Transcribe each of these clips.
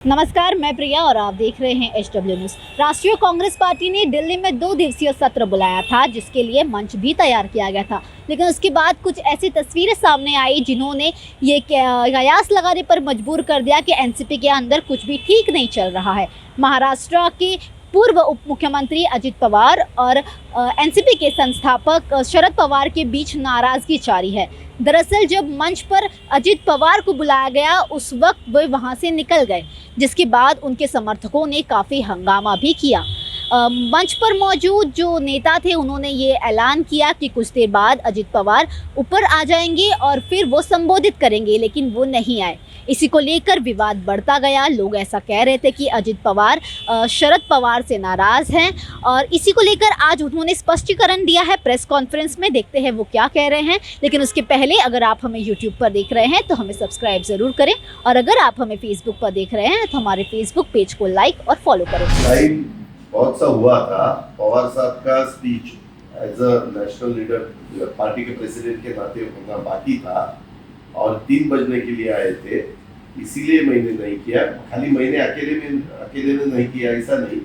नमस्कार, मैं प्रिया और आप देख रहे हैं HW न्यूज़। राष्ट्रीय कांग्रेस पार्टी ने दिल्ली में 2 दिवसीय सत्र बुलाया था, जिसके लिए मंच भी तैयार किया गया था। लेकिन उसके बाद कुछ ऐसी तस्वीरें सामने आई जिन्होंने ये कयास लगाने पर मजबूर कर दिया कि एनसीपी के अंदर कुछ भी ठीक नहीं चल रहा है। महाराष्ट्र के पूर्व उप मुख्यमंत्री अजित पवार और एनसीपी के संस्थापक शरद पवार के बीच नाराजगी जारी है। दरअसल जब मंच पर अजित पवार को बुलाया गया उस वक्त वे वहां से निकल गए, जिसके बाद उनके समर्थकों ने काफ़ी हंगामा भी किया। मंच पर मौजूद जो नेता थे उन्होंने ये ऐलान किया कि कुछ देर बाद अजित पवार ऊपर आ जाएंगे और फिर वो संबोधित करेंगे, लेकिन वो नहीं आए। इसी को लेकर विवाद बढ़ता गया। लोग ऐसा कह रहे थे कि अजित पवार शरद पवार से नाराज़ हैं और इसी को लेकर आज उन्होंने स्पष्टीकरण दिया है प्रेस कॉन्फ्रेंस में। देखते हैं वो क्या कह रहे हैं। लेकिन उसके पहले अगर आप हमें यूट्यूब पर देख रहे हैं तो हमें सब्सक्राइब ज़रूर करें, और अगर आप हमें फेसबुक पर देख रहे हैं तो हमारे फेसबुक पेज को लाइक और फॉलो करें। बहुत सा हुआ था। पवार साहब का speech as a national leader party के प्रेसिडेंट के नाते होना बाकी था और 3 बजने के लिए आए थे, इसीलिए मैंने नहीं किया। खाली मैंने अकेले में नहीं किया ऐसा नहीं।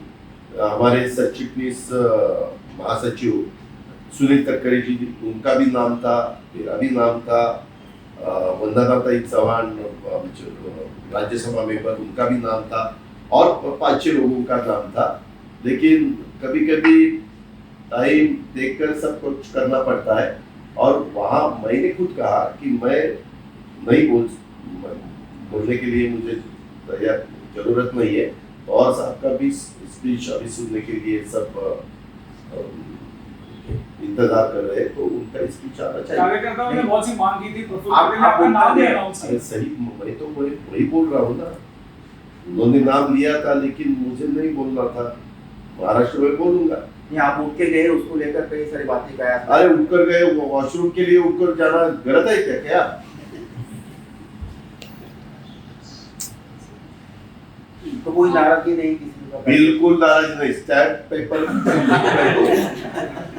हमारे चिफनीस महासचिव सुनील तटकरे जी, उनका भी नाम था, मेरा भी नाम था, वंदनाताई चौहान राज्यसभा मेंबर, उनका भी नाम था और 5-6 लोगों का नाम था। लेकिन कभी कभी टाइम देखकर सब कुछ करना पड़ता है और वहाँ मैंने खुद कहा कि मैं नहीं बोलने के लिए मुझे जरूरत नहीं है। और साहब का भी स्पीच अभी सुनने के लिए सब इंतजार कर रहे हैं, तो उनका स्पीच आना चाहिए। कार्यकर्ताओं ने बहुत सी मांग की थी, आपका नाम नहीं अनाउंस किया। सही, मैं तो वही बोल रहा हूँ ना। उन्होंने नाम लिया था लेकिन मुझे नहीं बोलना था। महाराष्ट्र में बोलूंगा। नहीं, आप उठ के गए, उसको लेकर कई सारी बातें कहा। अरे उठकर गए, वॉशरूम के लिए उठकर जाना गलत है क्या? तो कोई नाराजगी नहीं किसी का? बिल्कुल नाराज नहीं। स्टैम्प पेपर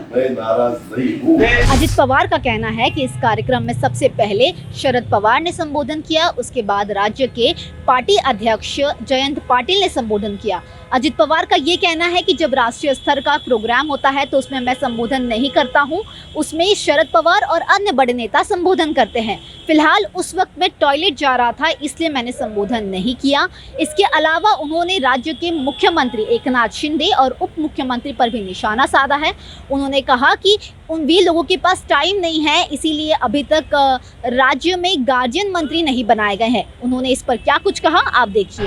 मैं नाराज नहीं हूँ। अजित पवार का कहना है कि इस कार्यक्रम में सबसे पहले शरद पवार ने संबोधन किया, उसके बाद राज्य के पार्टी अध्यक्ष जयंत पाटिल ने संबोधन किया। अजित पवार का ये कहना है कि जब राष्ट्रीय स्तर का प्रोग्राम होता है तो उसमें मैं संबोधन नहीं करता हूं, उसमें शरद पवार और अन्य बड़े नेता संबोधन करते हैं। फिलहाल उस वक्त मैं टॉयलेट जा रहा था, इसलिए मैंने संबोधन नहीं किया। इसके अलावा उन्होंने राज्य के मुख्यमंत्री एकनाथ शिंदे और उप मुख्यमंत्री पर भी निशाना साधा है। उन्होंने कहा कि वे लोगों के पास टाइम नहीं है, इसीलिए अभी तक राज्य में गार्जियन मंत्री नहीं बनाए गए हैं। उन्होंने इस पर क्या कुछ कहा, आप देखिए।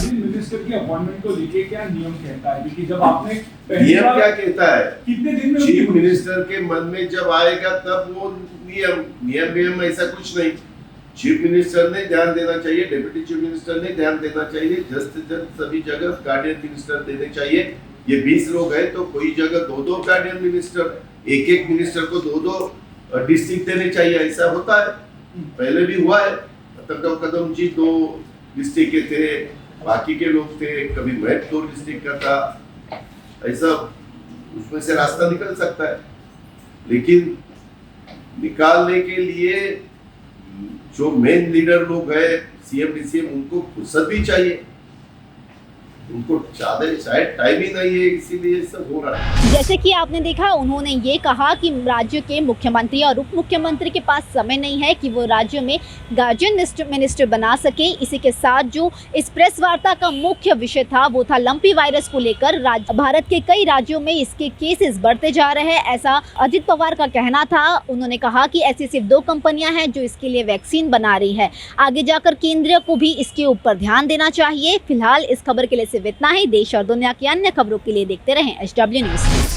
मिनिस्टर की अपॉइंटमेंट को लेके क्या नियम कहता है? क्योंकि जब आपने नियम क्या कहता है? कितने दिन में चीफ मिनिस्टर के मन में जब आएगा तब वो नियम ऐसा कुछ नहीं। चीफ मिनिस्टर ने ध्यान देना चाहिए, डिप्टी चीफ मिनिस्टर ने ध्यान देना चाहिए, जल्द से जल्द सभी जगह गार्डियन मिनिस्टर देने चाहिए। ये 20 लोग हैं तो कोई जगह 2-2 गार्डियन मिनिस्टर, एक मिनिस्टर को 2-2 डिस्ट्रिक्ट देने चाहिए। ऐसा होता है, पहले भी हुआ है। कदम जी 2 डिस्ट्रिक्ट के थे, बाकी के लोग थे, कभी मैं 2 डिस्ट्रिक्ट का था। ऐसा उसमें से रास्ता निकल सकता है, लेकिन निकालने के लिए जो मेन लीडर लोग हैं, सीएम डीसीएम, उनको फुर्सत भी चाहिए। उनको शायद टाइम ही नहीं है, इसीलिए सब हो रहा है। जैसे कि आपने देखा, उन्होंने ये कहा कि राज्य के मुख्यमंत्री और उप मुख्यमंत्री के पास समय नहीं है कि वो राज्य में गार्जियन मिनिस्टर बना सके। इसी के साथ जो इस प्रेस वार्ता का मुख्य विषय था वो था लंपी वायरस को लेकर। भारत के कई राज्यों में इसके केसेस बढ़ते जा रहे हैं, ऐसा अजित पवार का कहना था। उन्होंने कहा कि ऐसी सिर्फ 2 कंपनियां हैं जो इसके लिए वैक्सीन बना रही है। आगे जाकर केंद्र को भी इसके ऊपर ध्यान देना चाहिए। फिलहाल इस खबर के लिए सिर्फ इतना ही। देश और दुनिया की अन्य खबरों के लिए देखते रहें HW न्यूज़।